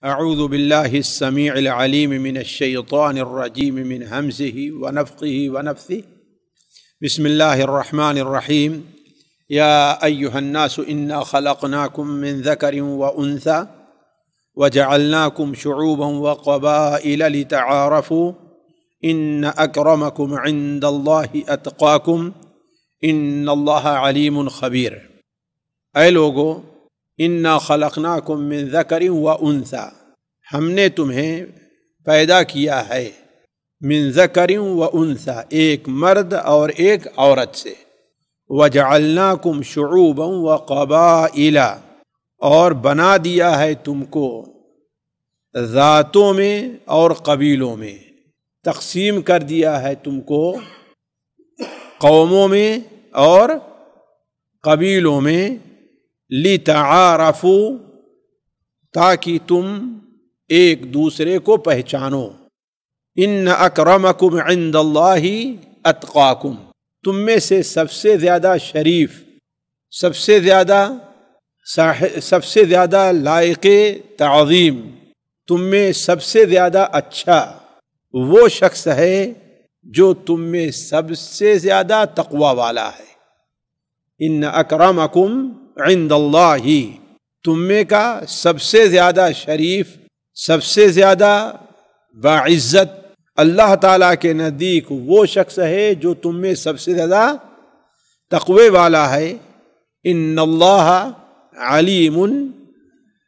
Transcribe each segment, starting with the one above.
اعوذ باللہ السمیع العلیم من الشیطان الرجیم من ہمزہ ونفخہ ونفثہ بسم اللہ الرحمن الرحیم یا ایہا الناس انا خلقناکم من ذکر وانثی وجعلناکم شعوبا وقبائل لتعارفوا ان اکرمکم عند اللہ اتقاکم ان اللہ علیم خبیر۔ اے لوگو، انا خلقناکم من ذکر وانثی، ہم نے تمہیں پیدا کیا ہے من ذکر وانثی، ایک مرد اور ایک عورت سے، وجعلناکم شعوبا وقبائل، اور بنا دیا ہے تم کو ذاتوں میں اور قبیلوں میں، تقسیم کر دیا ہے تم کو قوموں میں اور قبیلوں میں، لتعارفوا، تاکہ تم ایک دوسرے کو پہچانو، ان اکرمکم عند اللہ اتقاکم، تم میں سے سب سے زیادہ شریف، سب سے زیادہ لائق تعظیم، تم میں سب سے زیادہ اچھا وہ شخص ہے جو تم میں سب سے زیادہ تقوی والا ہے۔ ان اکرمکم عند اللہ، تم میں کا سب سے زیادہ شریف، سب سے زیادہ باعزت اللہ تعالیٰ کے نزدیک وہ شخص ہے جو تم میں سب سے زیادہ تقوی والا ہے۔ ان اللہ علیم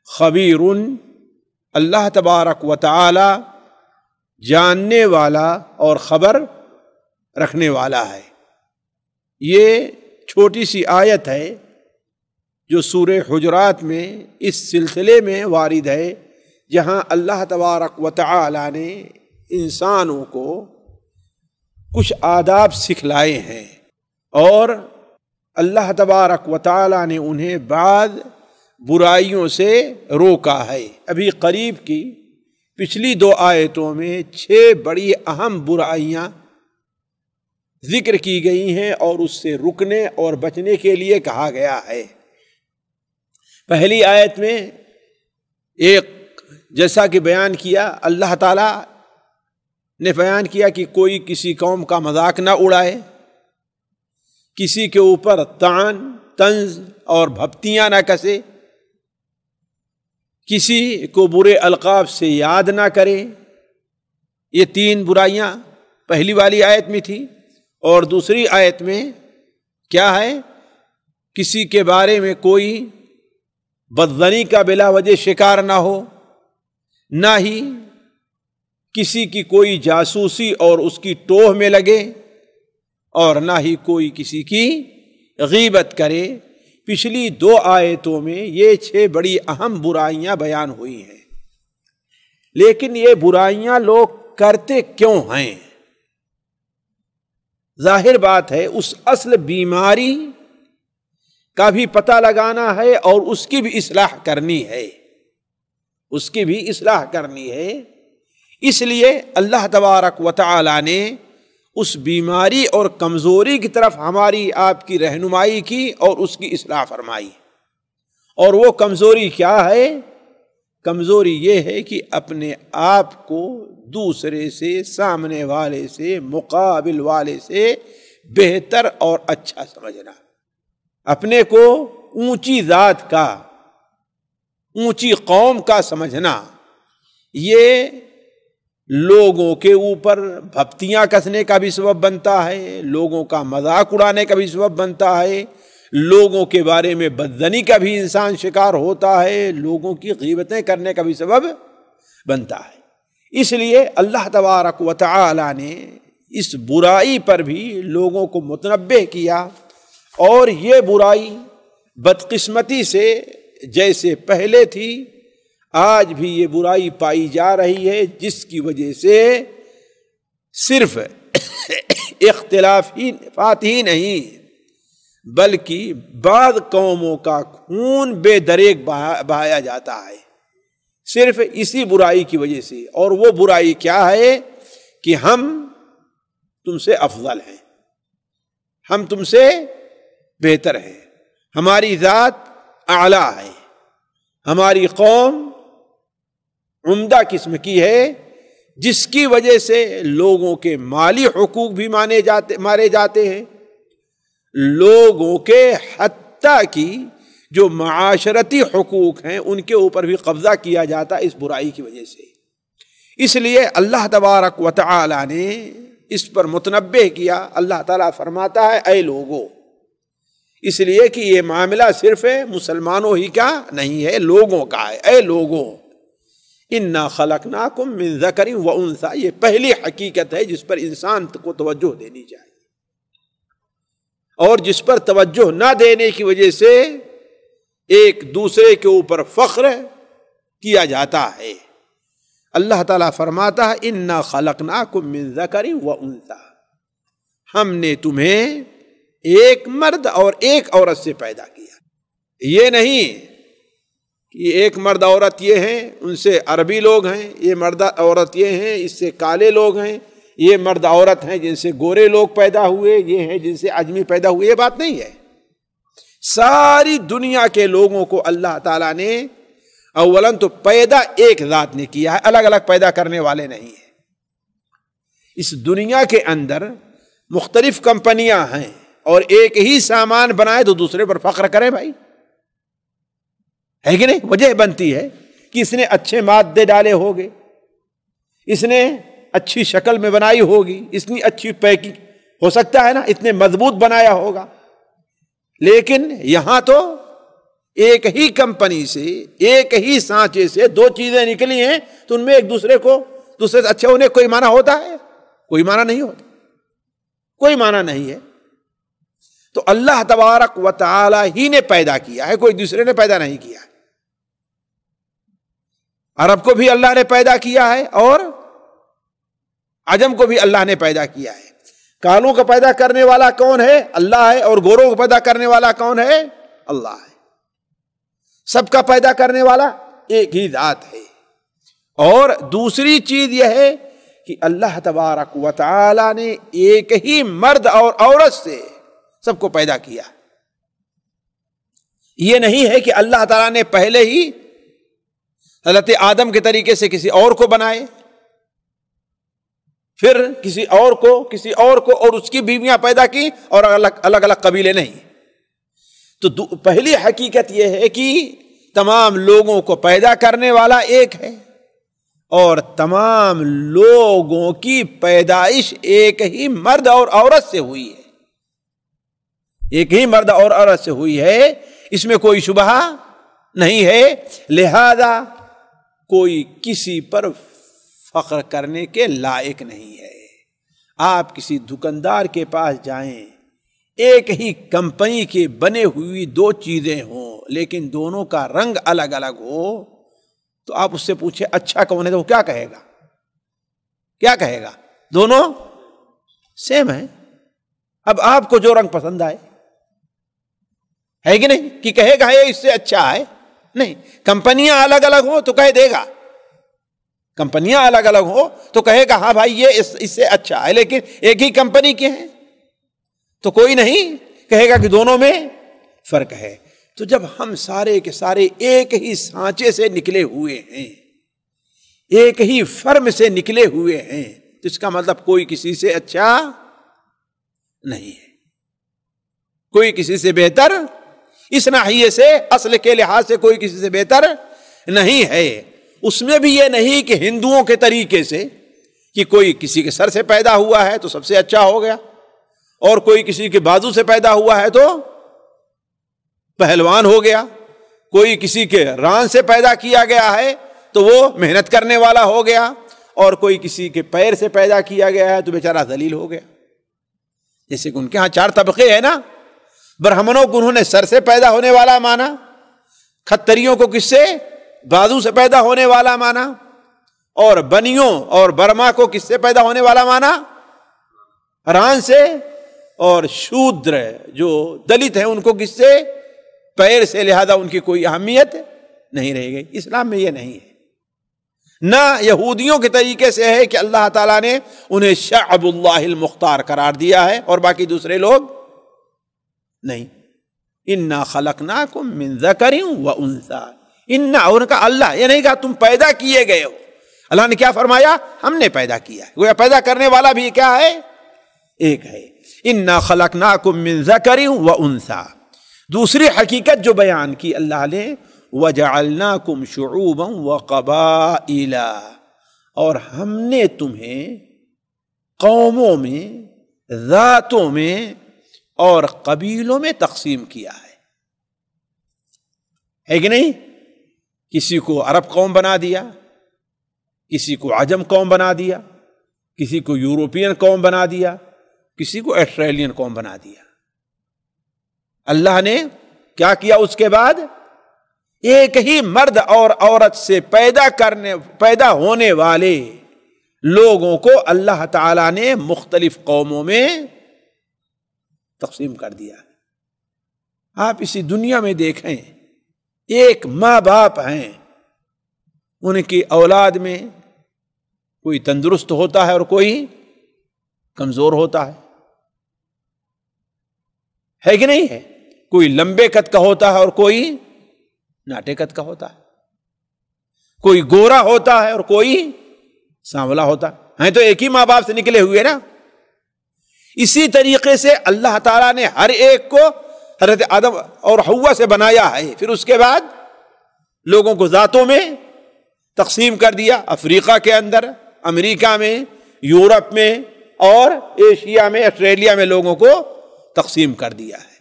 خبیر، اللہ تبارک و تعالی جاننے والا اور خبر رکھنے والا ہے۔ یہ چھوٹی سی آیت ہے جو سورہ حجرات میں اس سلسلے میں وارد ہے، جہاں اللہ تبارک و تعالی نے انسانوں کو کچھ آداب سکھلائے ہیں، اور اللہ تبارک و تعالی نے انہیں بعض برائیوں سے روکا ہے۔ ابھی قریب کی پچھلی 2 آیتوں میں 6 بڑی اہم برائیاں ذکر کی گئی ہیں اور اس سے رکنے اور بچنے کے لیے کہا گیا ہے۔ پہلی آیت میں ایک جیسا کہ بیان کیا، اللہ تعالیٰ نے بیان کیا کہ کوئی کسی قوم کا مذاق نہ اڑائے، کسی کے اوپر طعن طنز اور بھپتیاں نہ کسے، کسی کو برے القاب سے یاد نہ کرے۔ یہ 3 برائیاں پہلی والی آیت میں تھی، اور دوسری آیت میں کیا ہے؟ کسی کے بارے میں کوئی بدظنی کا بلا وجہ شکار نہ ہو، نہ ہی کسی کی کوئی جاسوسی اور اس کی ٹوہ میں لگے، اور نہ ہی کوئی کسی کی غیبت کرے۔ پچھلی 2 آیتوں میں یہ 6 بڑی اہم برائیاں بیان ہوئی ہیں، لیکن یہ برائیاں لوگ کرتے کیوں ہیں؟ ظاہر بات ہے اس اصل بیماری کا بھی پتہ لگانا ہے اور اس کی بھی اصلاح کرنی ہے، اس کی بھی اصلاح کرنی ہے۔ اس لیے اللہ تبارک و تعالی نے اس بیماری اور کمزوری کی طرف ہماری آپ کی رہنمائی کی اور اس کی اصلاح فرمائی۔ اور وہ کمزوری کیا ہے؟ کمزوری یہ ہے کہ اپنے آپ کو دوسرے سے، سامنے والے سے، مقابل والے سے بہتر اور اچھا سمجھنا، اپنے کو اونچی ذات کا، اونچی قوم کا سمجھنا، یہ لوگوں کے اوپر بھپتیاں کسنے کا بھی سبب بنتا ہے، لوگوں کا مذاق اڑانے کا بھی سبب بنتا ہے، لوگوں کے بارے میں بدظنی کا بھی انسان شکار ہوتا ہے، لوگوں کی غیبتیں کرنے کا بھی سبب بنتا ہے۔ اس لیے اللہ تبارک و تعالی نے اس برائی پر بھی لوگوں کو متنبہ کیا، اور یہ برائی بدقسمتی سے جیسے پہلے تھی آج بھی یہ برائی پائی جا رہی ہے، جس کی وجہ سے صرف اختلافات ہی نہیں بلکہ بعض قوموں کا خون بے دریغ بہایا جاتا ہے، صرف اسی برائی کی وجہ سے۔ اور وہ برائی کیا ہے کہ ہم تم سے افضل ہیں، ہم تم سے بہتر ہیں، ہماری ذات اعلیٰ ہے، ہماری قوم عمدہ قسم کی ہے، جس کی وجہ سے لوگوں کے مالی حقوق بھی مارے جاتے ہیں، لوگوں کے حتیٰ کی جو معاشرتی حقوق ہیں ان کے اوپر بھی قبضہ کیا جاتا ہے اس برائی کی وجہ سے۔ اس لیے اللہ تبارک و تعالی نے اس پر متنبہ کیا۔ اللہ تعالیٰ فرماتا ہے اے لوگو، اس لیے کہ یہ معاملہ صرف مسلمانوں ہی کا نہیں ہے، لوگوں کا ہے۔ اے لوگوں، انا خلقناکم من ذکر و انثی، یہ پہلی حقیقت ہے جس پر انسان کو توجہ دینی چاہیے، اور جس پر توجہ نہ دینے کی وجہ سے ایک دوسرے کے اوپر فخر کیا جاتا ہے۔ اللہ تعالیٰ فرماتا ہے انا خلقناکم من ذکر و انثی، ہم نے تمہیں ایک مرد اور ایک عورت سے پیدا کیا۔ یہ نہیں کہ ایک مرد عورت یہ ہیں، ان سے عربی لوگ ہیں، یہ مرد عورت یہ ہیں، اس سے کالے لوگ ہیں، یہ مرد عورت ہیں جن سے گورے لوگ پیدا ہوئے، یہ ہیں جن سے اجمی پیدا ہوئے۔ یہ بات نہیں ہے۔ ساری دنیا کے لوگوں کو اللہ تعالیٰ نے اولاً تو پیدا ایک ذات نے کیا ہے، الگ الگ پیدا کرنے والے نہیں ہیں۔ اس دنیا کے اندر مختلف کمپنیاں ہیں، اور ایک ہی سامان بنائے تو دوسرے پر فخر کریں بھائی، ہے کہ نہیں؟ وجہ بنتی ہے کہ اس نے اچھے مادے ڈالے ہوگے، اس نے اچھی شکل میں بنائی ہوگی، اس نے اچھی پیکنگ، ہو سکتا ہے نا اتنے مضبوط بنایا ہوگا۔ لیکن یہاں تو ایک ہی کمپنی سے، ایک ہی سانچے سے دو چیزیں نکلی ہیں، تو ان میں ایک دوسرے سے اچھا ہونے کوئی معنی ہوتا ہے؟ کوئی معنی نہیں ہوتا، کوئی معنی نہیں ہے۔ تو اللہ تبارک و تعالی ہی نے پیدا کیا ہے، کوئی دوسرے نے پیدا نہیں کیا ہے۔ عرب کو بھی اللہ نے پیدا کیا ہے، اور عجم کو بھی اللہ نے پیدا کیا ہے۔ کالوں کو پیدا کرنے والا کون ہے؟ اللہ ہے، اور گوروں کو پیدا کرنے والا کون ہے؟ اللہ ہے۔ سب کا پیدا کرنے والا ایک ہی ذات ہے۔ اور دوسری چیز یہ ہے کہ اللہ تبارک و تعالی نے ایک ہی مرد اور عورت سے سب کو پیدا کیا۔ یہ نہیں ہے کہ اللہ تعالیٰ نے پہلے ہی حضرت آدم کے طریقے سے کسی اور کو بنائے، پھر کسی اور کو اور اس کی بیویاں پیدا کی، اور الگ الگ قبیلے نہیں۔ تو پہلی حقیقت یہ ہے کہ تمام لوگوں کو پیدا کرنے والا ایک ہے، اور تمام لوگوں کی پیدائش ایک ہی مرد اور عورت سے ہوئی ہے، ایک ہی مرد اور عورت سے ہوئی ہے، اس میں کوئی شبہ نہیں ہے۔ لہذا کوئی کسی پر فخر کرنے کے لائق نہیں ہے۔ آپ کسی دکاندار کے پاس جائیں، ایک ہی کمپنی کے بنے ہوئی دو چیزیں ہوں، لیکن دونوں کا رنگ الگ الگ ہو، تو آپ اس سے پوچھیں اچھا کون ہے، تو وہ کیا کہے گا؟ کیا کہے گا؟ دونوں سیم ہیں۔ اب آپ کو جو رنگ پسند آئے، ہے کہ نہیں، کہ کہے گا یہ اس سے اچھا ہے؟ نہیں۔ کمپنیاں الگ الگ ہوں تو کہہ دے گا، کمپنیاں الگ الگ ہوں تو کہے گا ہاں بھائی یہ اس سے اچھا ہے، لیکن ایک ہی کمپنی کے ہیں تو کوئی نہیں کہے گا کہ دونوں میں فرق ہے۔ تو جب ہم سارے کے سارے ایک ہی سانچے سے نکلے ہوئے ہیں، ایک ہی فرم سے نکلے ہوئے ہیں، تو اس کا مطلب کوئی کسی سے اچھا نہیں ہے، کوئی کسی سے بہتر، اس ناحیے سے اصل کے لحاظ سے کوئی کسی سے بہتر نہیں ہے۔ اس میں بھی یہ نہیں کہ ہندوؤں کے طریقے سے کہ کوئی کسی کے سر سے پیدا ہوا ہے تو سب سے اچھا ہو گیا، اور کوئی کسی کے بازو سے پیدا ہوا ہے تو پہلوان ہو گیا، کوئی کسی کے ران سے پیدا کیا گیا ہے تو وہ محنت کرنے والا ہو گیا، اور کوئی کسی کے پیر سے پیدا کیا گیا ہے تو بیچارہ ذلیل ہو گیا۔ جیسے کہ ان کے ہاں 4 طبقے ہیں نا، برہمنوں کو انہوں نے سر سے پیدا ہونے والا مانا، کھتریوں کو کس سے؟ بازو سے پیدا ہونے والا مانا، اور بنیوں اور برما کو کس سے پیدا ہونے والا مانا؟ ران سے، اور شودر جو دلت ہیں ان کو کس سے؟ پیر سے۔ لہذا ان کی کوئی اہمیت نہیں رہ گئی۔ اسلام میں یہ نہیں ہے۔ نہ یہودیوں کے طریقے سے ہے کہ اللہ تعالیٰ نے انہیں شعب اللہ المختار قرار دیا ہے اور باقی دوسرے لوگ نہیں۔ انا خلقناکم من ذکر و انثی، اور ان کا اللہ یہ نہیں کہا تم پیدا کیے گئے ہو. اللہ نے کیا فرمایا؟ ہم نے پیدا کیا ہے. گویا پیدا کرنے والا بھی کیا ہے؟ ایک ہے. انا خلقناکم من ذکر و انثی. دوسری حقیقت جو بیان کی اللہ نے وجعلناکم شعوبا وقبائل، اور ہم نے تمہیں قوموں میں، ذاتوں میں اور قبیلوں میں تقسیم کیا ہے کہ نہیں؟ کسی کو عرب قوم بنا دیا، کسی کو عجم قوم بنا دیا، کسی کو یورپین قوم بنا دیا، کسی کو آسٹریلین قوم بنا دیا. اللہ نے کیا کیا اس کے بعد؟ ایک ہی مرد اور عورت سے پیدا ہونے والے لوگوں کو اللہ تعالی نے مختلف قوموں میں تقسیم کر دیا. آپ اسی دنیا میں دیکھیں، ایک ماں باپ ہیں، ان کی اولاد میں کوئی تندرست ہوتا ہے اور کوئی کمزور ہوتا ہے کہ نہیں ہے؟ کوئی لمبے قد کا ہوتا ہے اور کوئی ناٹے قد کا ہوتا ہے، کوئی گورا ہوتا ہے اور کوئی سانولا ہوتا ہے. تو ایک ہی ماں باپ سے نکلے ہوئے نا. اسی طریقے سے اللہ تعالیٰ نے ہر ایک کو حضرت آدم اور حوا سے بنایا ہے، پھر اس کے بعد لوگوں کو ذاتوں میں تقسیم کر دیا. افریقہ کے اندر، امریکہ میں، یورپ میں اور ایشیا میں، آسٹریلیا میں لوگوں کو تقسیم کر دیا ہے.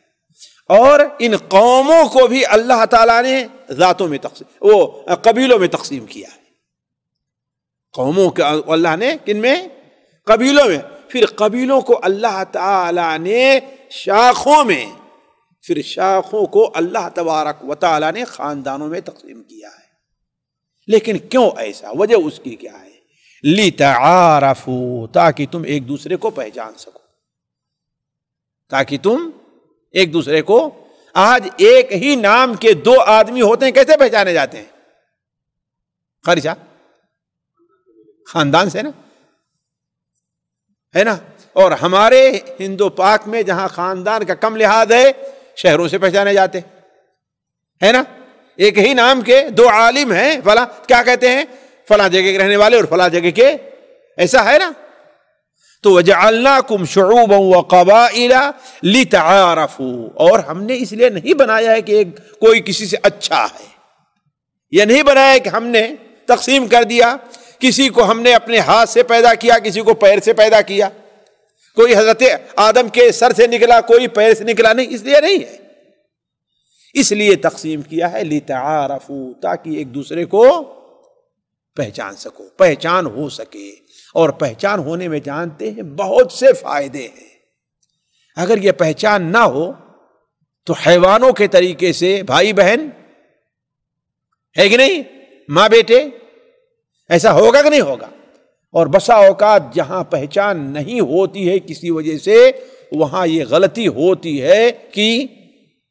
اور ان قوموں کو بھی اللہ تعالیٰ نے ذاتوں میں قبیلوں میں تقسیم کیا ہے. قوموں کا اللہ نے کن میں؟ قبیلوں میں. پھر قبیلوں کو اللہ تعالیٰ نے شاخوں میں، پھر شاخوں کو اللہ تبارک و تعالیٰ نے خاندانوں میں تقسیم کیا ہے. لیکن کیوں ایسا؟ وجہ اس کی کیا ہے؟ لِتَعَارَفُوا، تاکہ تم ایک دوسرے کو پہچان سکو، تاکہ تم ایک دوسرے کو. آج ایک ہی نام کے دو آدمی ہوتے ہیں، کیسے پہچانے جاتے ہیں؟ خارجہ خاندان سے نا، ہے نا. اور ہمارے ہندو پاک میں جہاں خاندان کا کم لحاظ ہے، شہروں سے پہچانے جاتے ہے نا. ایک ہی نام کے دو عالم ہیں، فلاں کیا کہتے ہیں؟ فلاں جگہ کے رہنے والے اور فلاں جگہ کے، ایسا ہے نا. تو وَجَعَلْنَاكُمْ شُعُوبًا وَقَبَائِلَ لِتَعَارَفُوا، اور ہم نے اس لیے نہیں بنایا ہے کہ کوئی کسی سے اچھا ہے، یہ نہیں بنایا کہ ہم نے تقسیم کر دیا، کسی کو ہم نے اپنے ہاتھ سے پیدا کیا، کسی کو پیر سے پیدا کیا، کوئی حضرت آدم کے سر سے نکلا، کوئی پیر سے نکلا، نہیں، اس لیے نہیں ہے. اس لیے تقسیم کیا ہے لِتَعَارَفُوا، تاکہ ایک دوسرے کو پہچان سکو، پہچان ہو سکے. اور پہچان ہونے میں جانتے ہیں بہت سے فائدے ہیں. اگر یہ پہچان نہ ہو تو حیوانوں کے طریقے سے بھائی بہن ہے کہ نہیں، ماں بیٹے، ایسا ہوگا کہ نہیں ہوگا. اور بسا اوقات جہاں پہچان نہیں ہوتی ہے کسی وجہ سے، وہاں یہ غلطی ہوتی ہے کہ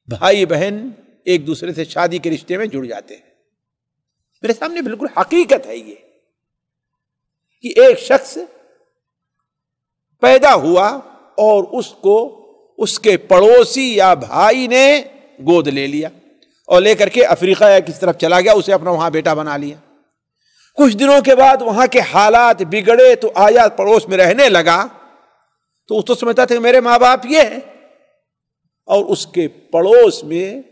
بھائی بہن ایک دوسرے سے شادی کے رشتے میں جڑ جاتے ہیں. میرے سامنے بالکل حقیقت ہے یہ کہ ایک شخص پیدا ہوا اور اس کو اس کے پڑوسی یا بھائی نے گود لے لیا اور لے کر کے افریقہ یا کس طرف چلا گیا، اسے اپنا وہاں بیٹا بنا لیا. کچھ دنوں کے بعد وہاں کے حالات بگڑے تو آیا پڑوس میں رہنے لگا، تو اس تو سمجھتا تھا کہ میرے ماں باپ یہ ہیں، اور اس کے پڑوس میں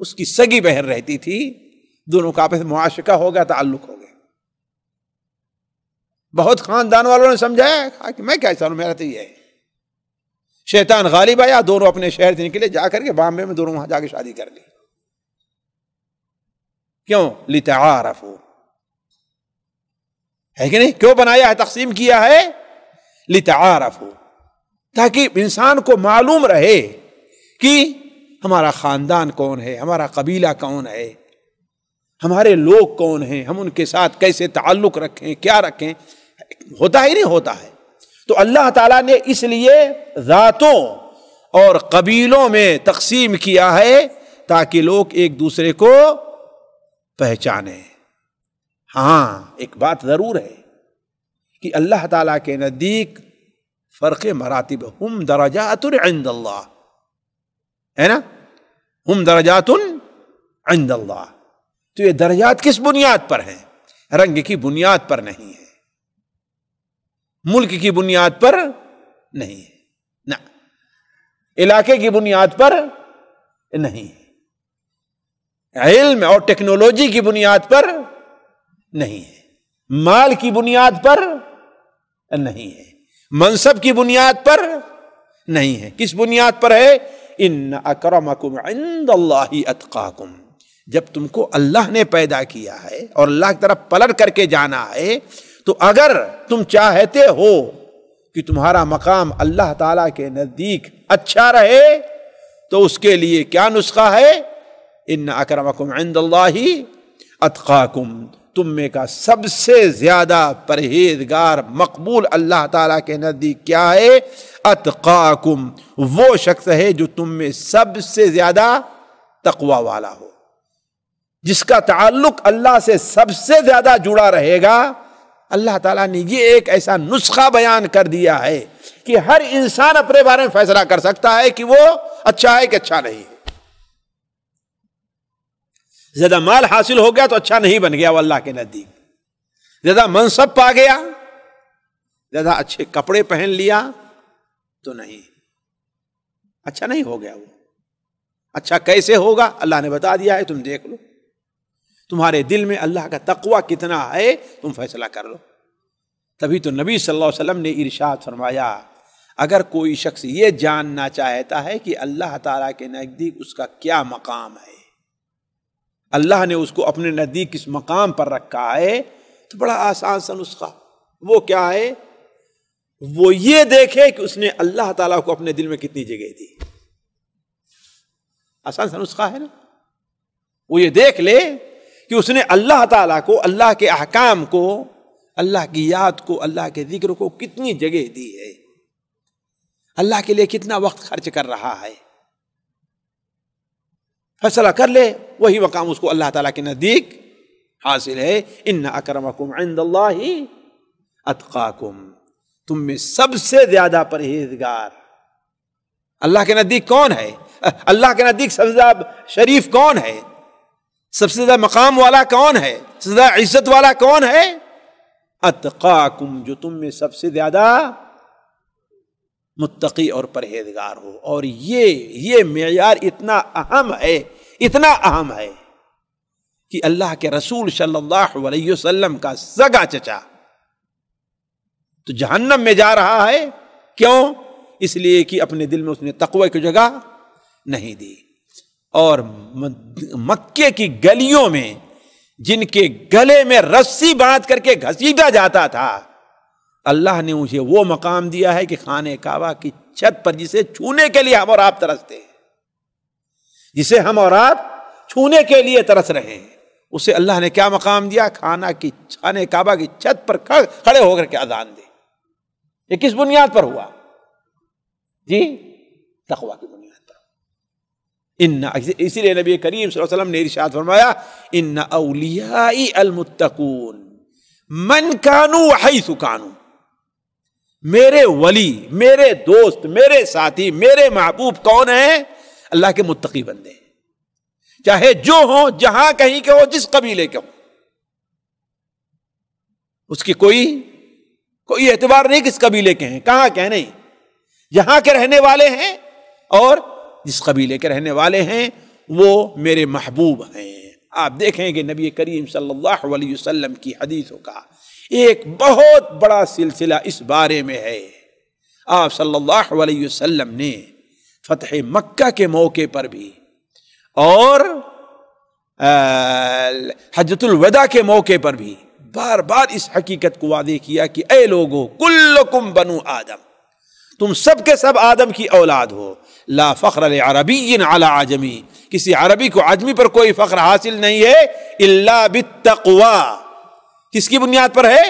اس کی سگی بہن رہتی تھی، دونوں کا آپس میں معاشقہ ہو گیا، تعلق ہو گیا. بہت خاندان والوں نے سمجھایا کہ میں کیا چاہوں، میرا تو یہ ہے. شیطان غالب آیا، دونوں اپنے شہر سے نکلے، جا کر کے بامبے میں دونوں وہاں جا کے شادی کر لی. کیوں؟ لِتَعَارَفُوا، ہے کہ نہیں؟ کیوں بنایا ہے، تقسیم کیا ہے؟ لِتَعَارَفُوا، تاکہ انسان کو معلوم رہے کہ ہمارا خاندان کون ہے، ہمارا قبیلہ کون ہے، ہمارے لوگ کون ہیں، ہم ان کے ساتھ کیسے تعلق رکھیں، کیا رکھیں. ہوتا ہی نہیں ہوتا ہے. تو اللہ تعالیٰ نے اس لیے ذاتوں اور قبیلوں میں تقسیم کیا ہے تاکہ لوگ ایک دوسرے کو پہچانیں. ہاں ایک بات ضرور ہے کہ اللہ تعالیٰ کے نزدیک فرق مراتب، ہم درجات عند اللہ، ہے نا، ہم درجات عند اللہ. تو یہ درجات کس بنیاد پر ہیں؟ رنگ کی بنیاد پر نہیں ہے، ملک کی بنیاد پر نہیں ہے، نہ علاقے کی بنیاد پر نہیں ہے، علم اور ٹیکنالوجی کی بنیاد پر نہیں ہے، مال کی بنیاد پر نہیں ہے، منصب کی بنیاد پر نہیں ہے۔ کس بنیاد پر ہے؟ ان اکرمکم عند اللہ اتقاکم۔ جب تم کو اللہ نے پیدا کیا ہے اور اللہ کی طرف پلٹ کر کے جانا ہے، تو اگر تم چاہتے ہو کہ تمہارا مقام اللہ تعالی کے نزدیک اچھا رہے، تو اس کے لیے کیا نسخہ ہے؟ ان اکرمکم عند اللہ اتقاکم۔ تم میں کا سب سے زیادہ پرہیزگار مقبول اللہ تعالیٰ کے نزدیک کیا ہے؟ اتقاکم، وہ شخص ہے جو تم میں سب سے زیادہ تقوی والا ہو، جس کا تعلق اللہ سے سب سے زیادہ جڑا رہے گا۔ اللہ تعالیٰ نے یہ ایک ایسا نسخہ بیان کر دیا ہے کہ ہر انسان اپنے بارے میں فیصلہ کر سکتا ہے کہ وہ اچھا ہے کہ اچھا نہیں ہے۔ زیادہ مال حاصل ہو گیا تو اچھا نہیں بن گیا وہ اللہ کے نزدیک، زیادہ منصب پا گیا، زیادہ اچھے کپڑے پہن لیا تو نہیں، اچھا نہیں ہو گیا وہ۔ اچھا کیسے ہوگا؟ اللہ نے بتا دیا ہے، تم دیکھ لو، تمہارے دل میں اللہ کا تقوی کتنا ہے تم فیصلہ کر لو۔ تبھی تو نبی صلی اللہ علیہ وسلم نے ارشاد فرمایا، اگر کوئی شخص یہ جاننا چاہتا ہے کہ اللہ تعالیٰ کے نزدیک اس کا کیا مقام ہے، اللہ نے اس کو اپنے نزدیک کس مقام پر رکھا ہے، تو بڑا آسان سا نسخہ، وہ کیا ہے؟ وہ یہ دیکھے کہ اس نے اللہ تعالیٰ کو اپنے دل میں کتنی جگہ دی۔ آسان سا نسخہ ہے نا۔ وہ یہ دیکھ لے کہ اس نے اللہ تعالیٰ کو، اللہ کے احکام کو، اللہ کی یاد کو، اللہ کے ذکر کو کتنی جگہ دی ہے، اللہ کے لیے کتنا وقت خرچ کر رہا ہے، فیصلہ کر لے، وہی مقام اس کو اللہ تعالیٰ کے نزدیک حاصل ہے۔ ان اکرمکم عند اللہ اتقاکم، تم میں سب سے زیادہ پرہیزگار اللہ کے نزدیک کون ہے؟ اللہ کے نزدیک سب سے زیادہ شریف کون ہے؟ سب سے زیادہ مقام والا کون ہے؟ سب سے زیادہ عزت والا کون ہے؟ اتقاکم، جو تم میں سب سے زیادہ متقی اور پرہیزگار ہو۔ اور یہ معیار اتنا اہم ہے، اتنا اہم ہے کہ اللہ کے رسول صلی اللہ علیہ وسلم کا سگا چچا تو جہنم میں جا رہا ہے، کیوں؟ اس لیے کہ اپنے دل میں اس نے تقوی کی جگہ نہیں دی۔ اور مکے کی گلیوں میں جن کے گلے میں رسی باندھ کر کے گھسیٹا جاتا تھا، اللہ نے مجھے وہ مقام دیا ہے کہ خانہ کعبہ کی چھت پر جسے چھونے کے لیے ہم اور آپ ترستے ہیں، جسے ہم اور آپ چھونے کے لیے ترس رہے ہیں، اسے اللہ نے کیا مقام دیا؟ خانہ کعبہ کی چھت پر کھڑے ہو کر کے اذان دے۔ یہ کس بنیاد پر ہوا؟ جی، تقوی کی بنیاد پر۔ اسی لیے نبی کریم صلی اللہ علیہ وسلم نے ارشاد فرمایا، ان اولیائی المتقون من کانوا حیث کانوا، میرے ولی، میرے دوست، میرے ساتھی، میرے محبوب کون ہیں؟ اللہ کے متقی بندے، چاہے جو ہوں، جہاں کہیں کے ہو، جس قبیلے کے ہو، اس کی کوئی اعتبار نہیں کس قبیلے کے ہیں، کہاں کے ہیں، نہیں، جہاں کے رہنے والے ہیں اور جس قبیلے کے رہنے والے ہیں وہ میرے محبوب ہیں۔ آپ دیکھیں کہ نبی کریم صلی اللہ علیہ وسلم کی حدیثوں کا ایک بہت بڑا سلسلہ اس بارے میں ہے۔ آپ صلی اللہ علیہ وسلم نے فتح مکہ کے موقع پر بھی اور حجۃ الوداع کے موقع پر بھی بار بار اس حقیقت کو واضح کیا کہ اے لوگو، کلکم بنو آدم، تم سب کے سب آدم کی اولاد ہو، لا فخر لعربی علی عجمی، کسی عربی کو عجمی پر کوئی فخر حاصل نہیں ہے، الا بالتقوی، کس کی بنیاد پر ہے؟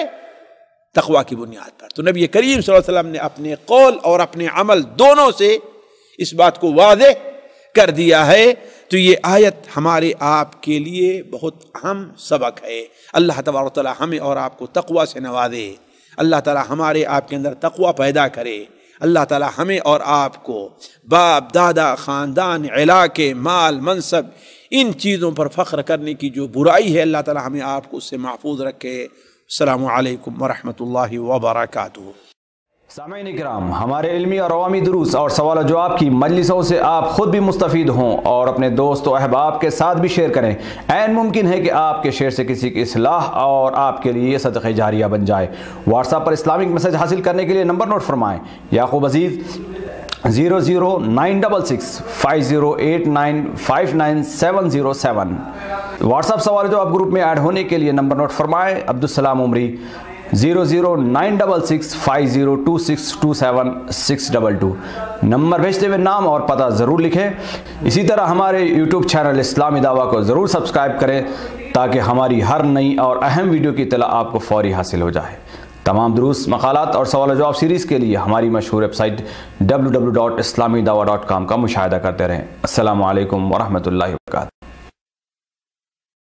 تقوی کی بنیاد پر۔ تو نبی کریم صلی اللہ علیہ وسلم نے اپنے قول اور اپنے عمل دونوں سے اس بات کو واضح کر دیا ہے۔ تو یہ آیت ہمارے آپ کے لیے بہت اہم سبق ہے۔ اللہ تبارک و تعالی ہمیں اور آپ کو تقوی سے نوازے، اللہ تعالی ہمارے آپ کے اندر تقوی پیدا کرے، اللہ تعالی ہمیں اور آپ کو باپ دادا، خاندان، علاقے، مال، منصب، ان چیزوں پر فخر کرنے کی جو برائی ہے اللہ تعالی ہمیں آپ کو اس سے محفوظ رکھے۔ السلام علیکم ورحمۃ اللہ وبرکاتہ۔ سامعین کرام، ہمارے علمی اور عوامی دروس اور سوال و جواب کی مجلسوں سے آپ خود بھی مستفید ہوں اور اپنے دوست و احباب کے ساتھ بھی شیئر کریں۔ عین ممکن ہے کہ آپ کے شیئر سے کسی کی اصلاح اور آپ کے لیے صدقہ جاریہ بن جائے۔ واٹس ایپ پر اسلامک میسج حاصل کرنے کے لیے نمبر نوٹ فرمائیں: یعقوب عزیز 009665089595707۔ واٹس ایپ سوال جواب گروپ میں ایڈ ہونے کے لیے نمبر نوٹ فرمائیں: عبدالسلام عمری 0096650262762۔ نمبر بھیجتے ہوئے نام اور پتہ ضرور لکھیں۔ اسی طرح ہمارے یوٹیوب چینل اسلامی دعویٰ کو ضرور سبسکرائب کریں تاکہ ہماری ہر نئی اور اہم ویڈیو کی اطلاع آپ کو فوری حاصل ہو جائے۔ تمام دروس، مقالات اور سوال و جواب سیریز کے لیے ہماری مشہور ویب سائٹ www.islamidawah.com کا مشاہدہ کرتے رہیں۔ السلام علیکم ورحمۃ اللہ وبرکاتہ۔